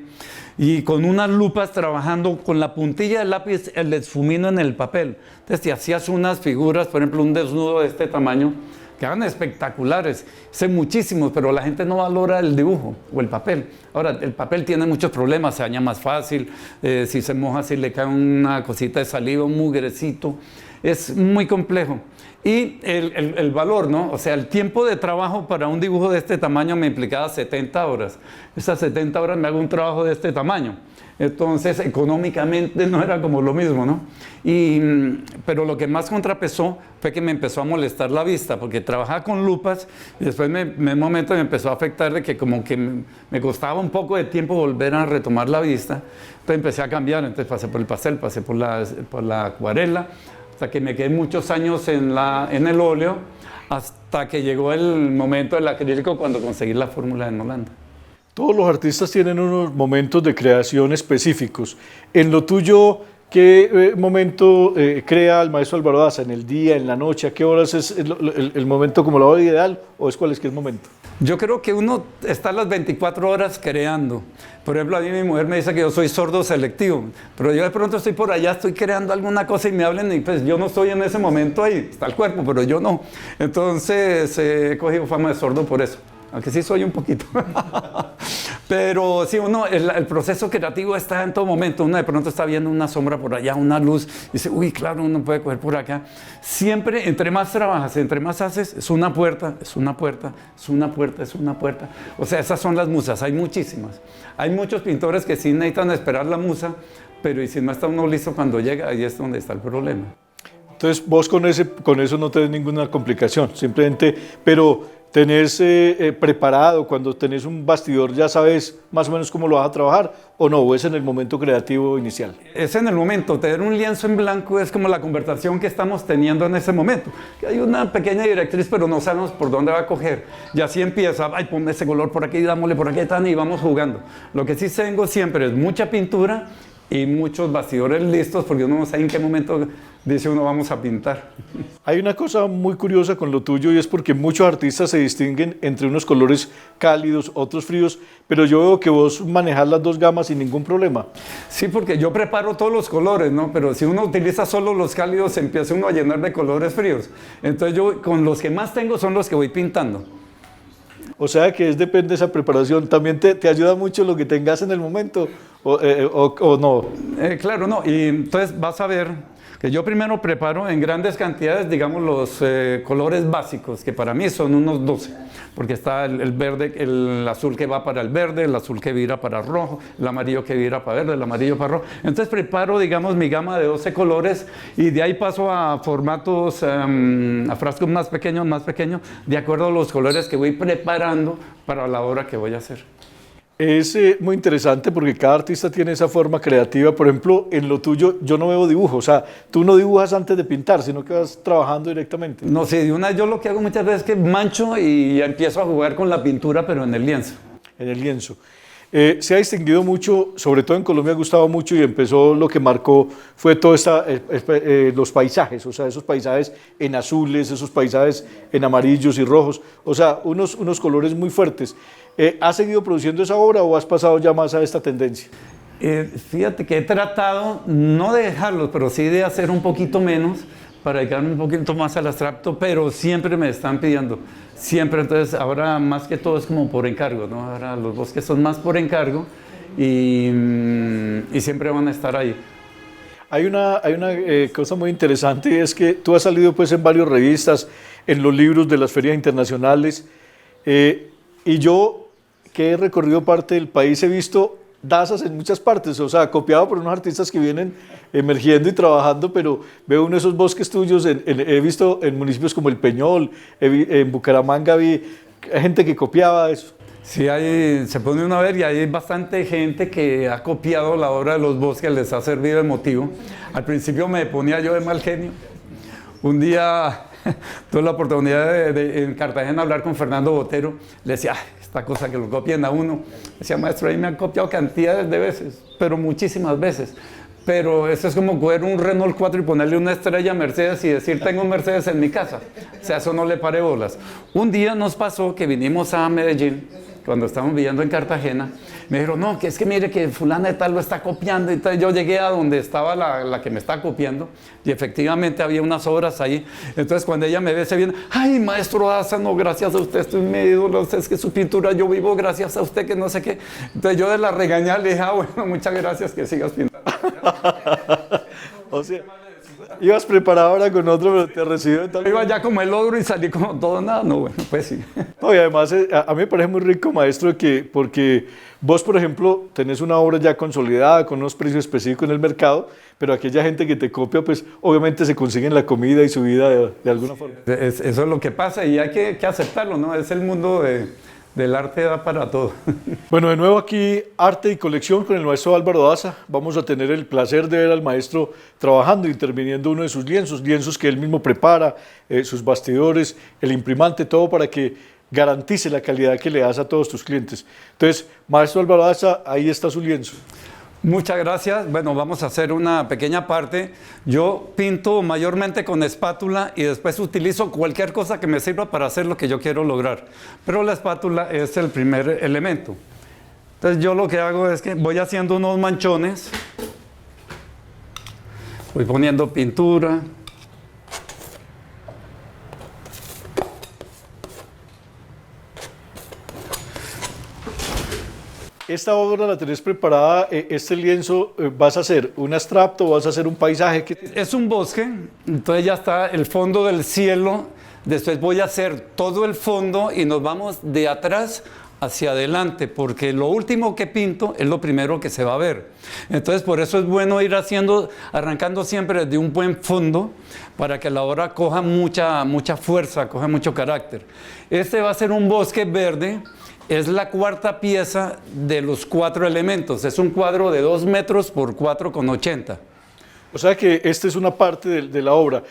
y con unas lupas trabajando con la puntilla del lápiz, el esfumino en el papel. Entonces, te hacías unas figuras, por ejemplo, un desnudo de este tamaño, que eran espectaculares. Sé muchísimos, pero la gente no valora el dibujo o el papel. Ahora, el papel tiene muchos problemas, se daña más fácil, si se moja, si le cae una cosita de saliva, un mugrecito. Es muy complejo. Y el valor, ¿no? O sea, el tiempo de trabajo para un dibujo de este tamaño me implicaba 70 horas. Esas 70 horas me hago un trabajo de este tamaño. Entonces, económicamente no era como lo mismo, ¿no? Pero lo que más contrapesó fue que me empezó a molestar la vista, porque trabajaba con lupas y después en un momento me empezó a afectar de que como que me costaba un poco de tiempo volver a retomar la vista. Entonces empecé a cambiar, entonces pasé por el pastel, pasé por la acuarela, hasta que me quedé muchos años en el óleo, hasta que llegó el momento del acrílico cuando conseguí la fórmula en Holanda. Todos los artistas tienen unos momentos de creación específicos. En lo tuyo, ¿qué momento crea el maestro Álvaro Daza? ¿En el día, en la noche? ¿A qué horas es el momento como la hora ideal o es cualquier momento? Yo creo que uno está las 24 horas creando. Por ejemplo, a mí mi mujer me dice que yo soy sordo selectivo, pero yo de pronto estoy por allá, estoy creando alguna cosa y me hablan y pues yo no estoy en ese momento ahí, está el cuerpo, pero yo no. Entonces he cogido fama de sordo por eso. Aunque sí soy un poquito. Pero sí, el proceso creativo está en todo momento. Uno de pronto está viendo una sombra por allá, una luz, y dice, uy, claro, uno puede coger por acá. Siempre, entre más trabajas, entre más haces, es una puerta, es una puerta, es una puerta, es una puerta. O sea, esas son las musas, hay muchísimas. Hay muchos pintores que sí necesitan esperar la musa, pero y si no está uno listo cuando llega, ahí es donde está el problema. Entonces, vos con eso no tenés ninguna complicación, simplemente, pero tenés preparado, cuando tenés un bastidor ya sabes más o menos cómo lo vas a trabajar, o no, o es en el momento creativo inicial. Es en el momento, tener un lienzo en blanco es como la conversación que estamos teniendo en ese momento. Hay una pequeña directriz, pero no sabemos por dónde va a coger. Y así empieza, ay, ponme ese color por aquí, dámosle por aquí, y vamos jugando. Lo que sí tengo siempre es mucha pintura y muchos bastidores listos, porque uno no sabe en qué momento dice uno vamos a pintar. Hay una cosa muy curiosa con lo tuyo y es porque muchos artistas se distinguen entre unos colores cálidos, otros fríos, pero yo veo que vos manejás las dos gamas sin ningún problema. Sí, porque yo preparo todos los colores, ¿no? Pero si uno utiliza solo los cálidos, empieza uno a llenar de colores fríos. Entonces yo con los que más tengo son los que voy pintando. O sea que depende de esa preparación. ¿También te ayuda mucho lo que tengas en el momento o no? Claro, no. Y entonces vas a ver que yo primero preparo en grandes cantidades, digamos, los colores básicos, que para mí son unos 12, porque está el verde, el azul que va para el verde, el azul que vira para el rojo, el amarillo que vira para verde, el amarillo para rojo. Entonces preparo, digamos, mi gama de 12 colores y de ahí paso a formatos, a frascos más pequeños, de acuerdo a los colores que voy preparando para la obra que voy a hacer. Es muy interesante porque cada artista tiene esa forma creativa. Por ejemplo, en lo tuyo yo no veo dibujo, o sea, tú no dibujas antes de pintar, sino que vas trabajando directamente No sé, de una yo lo que hago muchas veces es que mancho y empiezo a jugar con la pintura, pero en el lienzo. en el lienzo. Se ha distinguido mucho, sobre todo en Colombia ha gustado mucho y empezó lo que marcó fue todo los paisajes, o sea, esos paisajes en azules, esos paisajes en amarillos y rojos, o sea, unos colores muy fuertes. ¿Has seguido produciendo esa obra o has pasado ya más a esta tendencia? Fíjate que he tratado no de dejarlos, pero sí de hacer un poquito menos para dedicarme un poquito más al abstracto, pero siempre me están pidiendo, siempre. Entonces ahora más que todo es como por encargo, ¿no? Ahora los bosques son más por encargo y siempre van a estar ahí. Hay una cosa muy interesante y es que tú has salido pues en varias revistas, en los libros de las ferias internacionales y yo que he recorrido parte del país he visto dazas en muchas partes, o sea, copiado por unos artistas que vienen emergiendo y trabajando, pero veo uno de esos bosques tuyos, he visto en municipios como El Peñol, en Bucaramanga vi gente que copiaba eso. Sí, se pone uno a ver y hay bastante gente que ha copiado la obra de los bosques, les ha servido de motivo. Al principio me ponía yo de mal genio. Un día tuve la oportunidad en Cartagena hablar con Fernando Botero. Le decía, "Ay, esta cosa que lo copian a uno". Decía, maestro, ahí me han copiado cantidades de veces, pero muchísimas veces. Pero eso es como coger un Renault 4 y ponerle una estrella a Mercedes y decir, tengo un Mercedes en mi casa. O sea, eso no le pare bolas. Un día nos pasó que vinimos a Medellín, cuando estábamos viviendo en Cartagena, me dijeron, no, que es que mire que fulana de tal lo está copiando. Y tal. Yo llegué a donde estaba la que me está copiando y efectivamente había unas obras ahí. Entonces cuando ella me ve, se viene, ay, maestro Daza, no, gracias a usted estoy medio, no sé, es que su pintura yo vivo gracias a usted, que no sé qué. Entonces yo de la regañada le dije, ah, bueno, muchas gracias, que sigas pintando. O sea, ibas preparado ahora con otro, pero te recibió tal. Iba ya como el ogro y salí como todo nada. No, bueno, pues sí. No, y además a mí me parece muy rico, maestro, porque vos, por ejemplo, tenés una obra ya consolidada, con unos precios específicos en el mercado, pero aquella gente que te copia, pues obviamente se consiguen la comida y su vida de alguna forma. Eso es lo que pasa y hay que aceptarlo, ¿no? Es el mundo del arte, da para todo. Bueno, de nuevo aquí, arte y colección con el maestro Álvaro Daza. Vamos a tener el placer de ver al maestro trabajando, interviniendo uno de sus lienzos que él mismo prepara, sus bastidores, el imprimante, todo para que garantice la calidad que le das a todos tus clientes. Entonces, maestro Álvaro Daza, ahí está su lienzo. Muchas gracias. Bueno, vamos a hacer una pequeña parte. Yo pinto mayormente con espátula y después utilizo cualquier cosa que me sirva para hacer lo que yo quiero lograr. Pero la espátula es el primer elemento. Entonces yo lo que hago es que voy haciendo unos manchones. Voy poniendo pintura. Esta obra la tenés preparada, este lienzo, ¿vas a hacer un abstracto, vas a hacer un paisaje? Es un bosque, entonces ya está el fondo del cielo, después voy a hacer todo el fondo y nos vamos de atrás hacia adelante, porque lo último que pinto es lo primero que se va a ver. Entonces por eso es bueno ir arrancando siempre desde un buen fondo, para que la obra coja mucha fuerza, coja mucho carácter. Este va a ser un bosque verde. Es la cuarta pieza de los 4 elementos. Es un cuadro de 2 metros por 4,80. O sea que esta es una parte de la obra.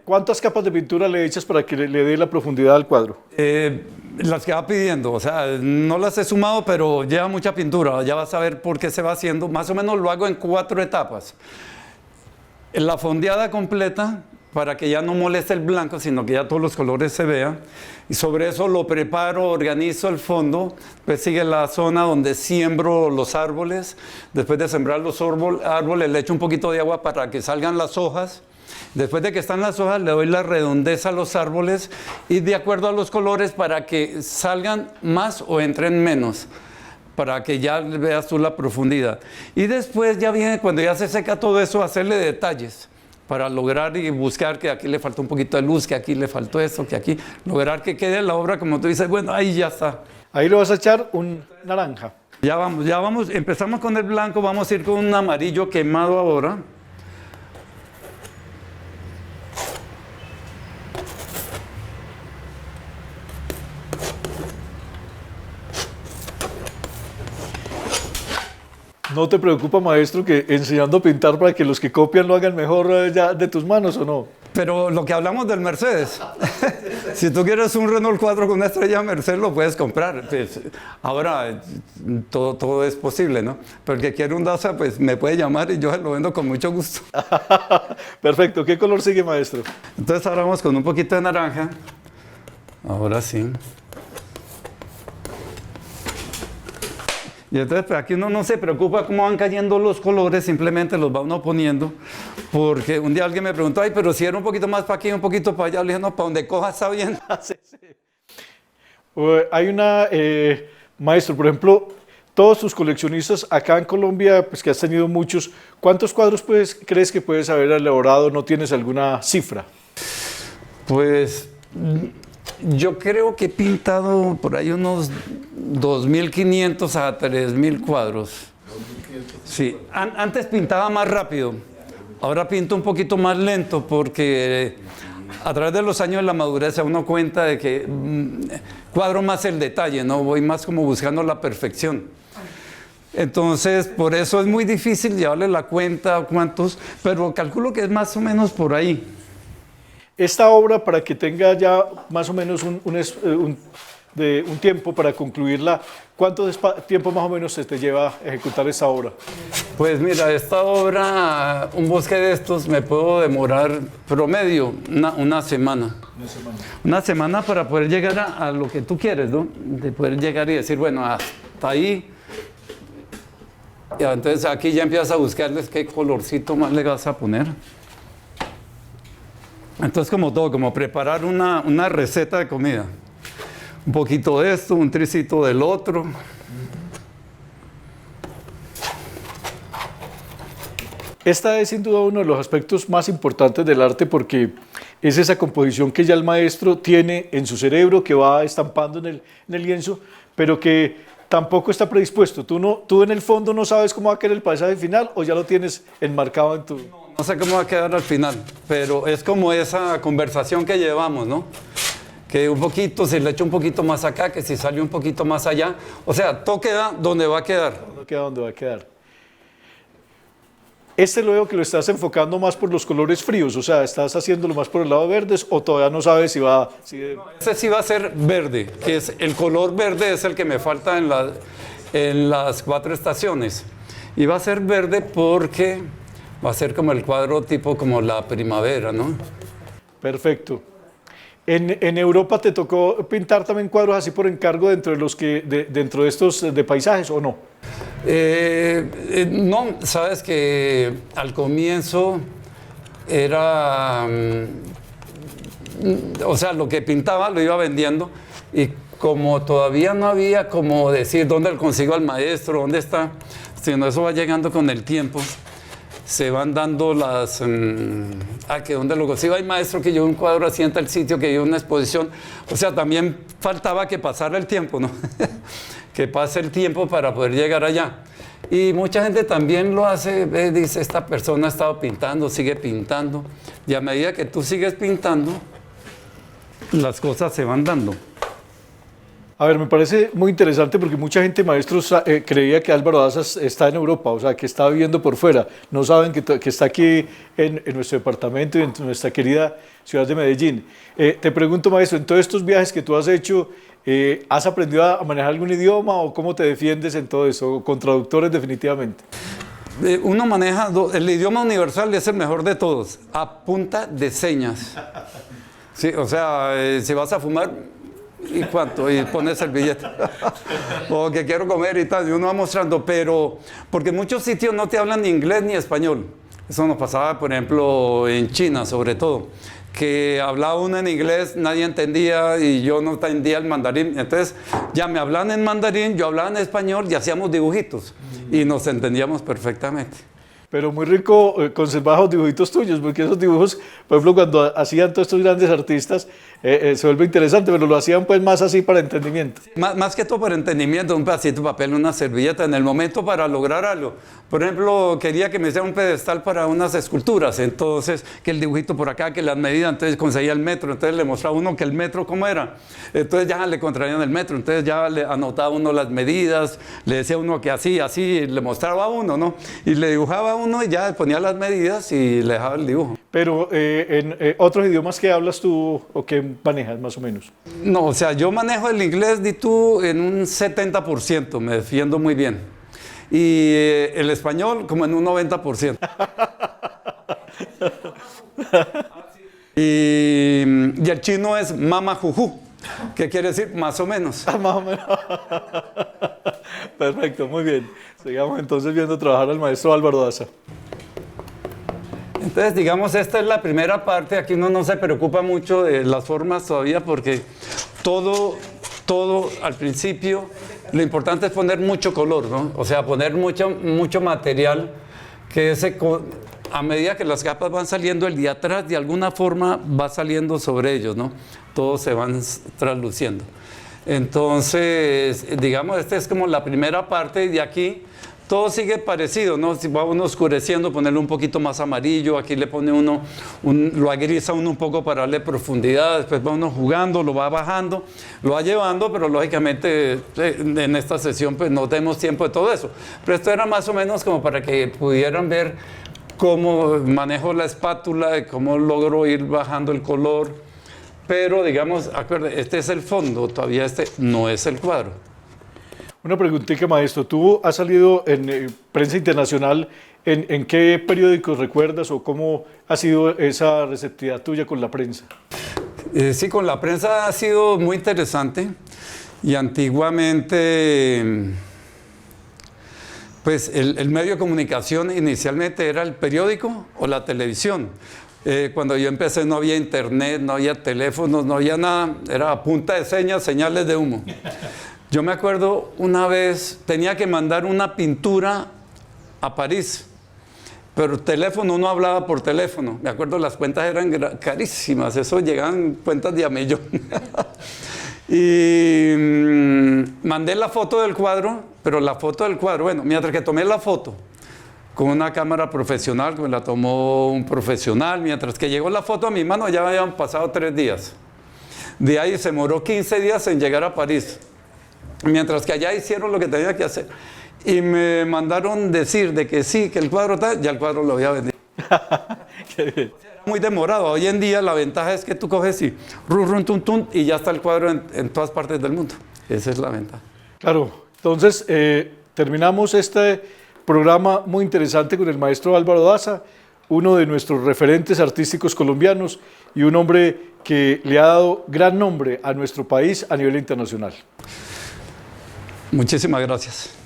¿Cuántas capas de pintura le echas para que le dé la profundidad al cuadro? Las que va pidiendo, o sea, no las he sumado, pero lleva mucha pintura. Ya vas a ver por qué se va haciendo. Más o menos lo hago en 4 etapas. La fondeada completa, para que ya no moleste el blanco, sino que ya todos los colores se vean. Y sobre eso lo preparo, organizo el fondo. Después sigue la zona donde siembro los árboles. Después de sembrar los árboles, le echo un poquito de agua para que salgan las hojas. Después de que están las hojas, le doy la redondez a los árboles y de acuerdo a los colores para que salgan más o entren menos, para que ya veas tú la profundidad. Y después ya viene, cuando ya se seca todo eso, hacerle detalles para lograr y buscar que aquí le faltó un poquito de luz, que aquí le faltó esto, que aquí, lograr que quede la obra como tú dices, bueno, ahí ya está. Ahí le vas a echar un naranja. Ya vamos, empezamos con el blanco, vamos a ir con un amarillo quemado ahora. ¿No te preocupa, maestro, que enseñando a pintar para que los que copian lo hagan mejor ya de tus manos o no? Pero lo que hablamos del Mercedes, si tú quieres un Renault 4 con una estrella Mercedes, lo puedes comprar. Pues, ahora, todo es posible, ¿no? Pero el que quiere un Dacia, pues me puede llamar y yo se lo vendo con mucho gusto. Perfecto. ¿Qué color sigue, maestro? Entonces ahora vamos con un poquito de naranja. Ahora sí. Y entonces pues, aquí uno no se preocupa cómo van cayendo los colores, simplemente los va uno poniendo. Porque un día alguien me preguntó, ay, pero si era un poquito más para aquí, un poquito para allá, le dije, no, para donde coja está bien. Sí, sí. Hay una, maestro, por ejemplo, todos tus coleccionistas acá en Colombia, pues que has tenido muchos, ¿cuántos cuadros crees que puedes haber elaborado? ¿No tienes alguna cifra? Pues yo creo que he pintado por ahí unos 2.500 a 3.000 cuadros. Sí, antes pintaba más rápido, ahora pinto un poquito más lento porque a través de los años de la madurez se da uno cuenta de que cuadro más el detalle, ¿no? Voy más como buscando la perfección. Entonces, por eso es muy difícil llevarle la cuenta a cuántos, pero calculo que es más o menos por ahí. Esta obra, para que tenga ya más o menos un tiempo para concluirla, ¿cuánto tiempo más o menos se te lleva a ejecutar esta obra? Pues mira, esta obra, un bosque de estos, me puedo demorar promedio una semana. Una semana para poder llegar a lo que tú quieres, ¿no? De poder llegar y decir, bueno, hasta ahí. Y entonces aquí ya empiezas a buscarles qué colorcito más le vas a poner. Entonces como todo, como preparar una receta de comida. Un poquito de esto, un tricito del otro. Esta es sin duda uno de los aspectos más importantes del arte porque es esa composición que ya el maestro tiene en su cerebro, que va estampando en el lienzo, pero que tampoco está predispuesto. Tú en el fondo no sabes cómo va a quedar el paisaje final o ya lo tienes enmarcado en tu... No sé cómo va a quedar al final, pero es como esa conversación que llevamos, ¿no? Que un poquito, si le echo un poquito más acá, que si sale un poquito más allá. O sea, todo queda donde va a quedar. No queda donde va a quedar. Este lo veo que lo estás enfocando más por los colores fríos, o sea, ¿estás haciéndolo más por el lado de verdes o todavía no sabes si va...? Ese sí va a ser verde, que es el color verde es el que me falta en las 4 estaciones. Y va a ser verde porque va a ser como el cuadro tipo como la primavera, ¿no? Perfecto. ¿En Europa te tocó pintar también cuadros así por encargo dentro de estos de paisajes o no? No, sabes que al comienzo era, o sea, lo que pintaba lo iba vendiendo y como todavía no había como decir dónde lo consigo al maestro, dónde está, sino eso va llegando con el tiempo. Se van dando las... que donde lo consigo hay maestro que lleva un cuadro así en tal sitio, que lleva una exposición. O sea, también faltaba que pasara el tiempo, ¿no? Que pase el tiempo para poder llegar allá. Y mucha gente también lo hace, dice, esta persona ha estado pintando, sigue pintando. Y a medida que tú sigues pintando, las cosas se van dando. A ver, me parece muy interesante porque mucha gente, maestros, creía que Álvaro Daza está en Europa, o sea, que está viviendo por fuera. No saben que está aquí en nuestro departamento y en nuestra querida ciudad de Medellín. Te pregunto, maestro, en todos estos viajes que tú has hecho, ¿has aprendido a manejar algún idioma o cómo te defiendes en todo eso? ¿Con traductores definitivamente? Uno maneja, el idioma universal es el mejor de todos, a punta de señas. Sí, o sea, si vas a fumar... ¿Y cuánto? Y pones el billete. O que quiero comer y tal. Y uno va mostrando, pero... Porque en muchos sitios no te hablan ni inglés ni español. Eso nos pasaba, por ejemplo, en China, sobre todo. Que hablaba uno en inglés, nadie entendía y yo no entendía el mandarín. Entonces, ya me hablaban en mandarín, yo hablaba en español y hacíamos dibujitos. Y nos entendíamos perfectamente. pero muy rico conservar los dibujitos tuyos, porque esos dibujos, por ejemplo, cuando hacían todos estos grandes artistas, se vuelve interesante, pero lo hacían pues más así para entendimiento. Más que todo para entendimiento, un pedacito de papel, una servilleta, en el momento para lograr algo. Por ejemplo, quería que me hiciera un pedestal para unas esculturas, entonces, que el dibujito por acá, que las medidas, entonces conseguía el metro, entonces le mostraba a uno que el metro cómo era, entonces ya le contraían el metro, entonces ya le anotaba uno las medidas, le decía a uno que así, le mostraba a uno, ¿no? Y le dibujaba a uno y ya le ponía las medidas y le dejaba el dibujo. Pero en otros idiomas que hablas tú o que manejas más o menos. No, o sea, yo manejo el inglés, di tú, en un 70%, me defiendo muy bien. Y el español como en un 90%. y el chino es mama juju, que quiere decir más o menos. Más o menos. Perfecto, muy bien. Sigamos entonces viendo trabajar al maestro Álvaro Daza. Entonces, digamos, esta es la primera parte. Aquí uno no se preocupa mucho de las formas todavía porque todo al principio, lo importante es poner mucho color, ¿no? O sea, poner mucho material que a medida que las capas van saliendo, el de atrás de alguna forma va saliendo sobre ellos, ¿no? Todos se van trasluciendo. Entonces, digamos, esta es como la primera parte y de aquí todo sigue parecido, ¿no? Si va uno oscureciendo, ponerle un poquito más amarillo, aquí le pone uno, lo agrisa uno un poco para darle profundidad, después va uno jugando, lo va bajando, lo va llevando, pero lógicamente en esta sesión pues no tenemos tiempo de todo eso. Pero esto era más o menos como para que pudieran ver cómo manejo la espátula, cómo logro ir bajando el color, pero digamos, acuérdense, este es el fondo, todavía este no es el cuadro. Una preguntita, maestro. ¿Tú has salido en prensa internacional? ¿En qué periódicos recuerdas o cómo ha sido esa receptividad tuya con la prensa? Sí, con la prensa ha sido muy interesante y antiguamente, pues el medio de comunicación inicialmente era el periódico o la televisión. Cuando yo empecé no había internet, no había teléfonos, no había nada, era a punta de señas, señales de humo. Yo me acuerdo una vez, tenía que mandar una pintura a París, pero el teléfono no hablaba por teléfono. Me acuerdo las cuentas eran carísimas, eso llegaban cuentas de a millón. Y mandé la foto del cuadro, pero la foto del cuadro, bueno, mientras que tomé la foto con una cámara profesional, que me la tomó un profesional, mientras que llegó la foto a mi mano ya habían pasado 3 días. De ahí se demoró 15 días en llegar a París. Mientras que allá hicieron lo que tenía que hacer. Y me mandaron decir de que sí, que el cuadro está, ya el cuadro lo había vendido. Qué bien. Era muy demorado. Hoy en día la ventaja es que tú coges y run, tun, tun, y ya está el cuadro en todas partes del mundo. Esa es la ventaja. Claro. Entonces, terminamos este programa muy interesante con el maestro Álvaro Daza, uno de nuestros referentes artísticos colombianos y un hombre que le ha dado gran nombre a nuestro país a nivel internacional. Muchísimas gracias.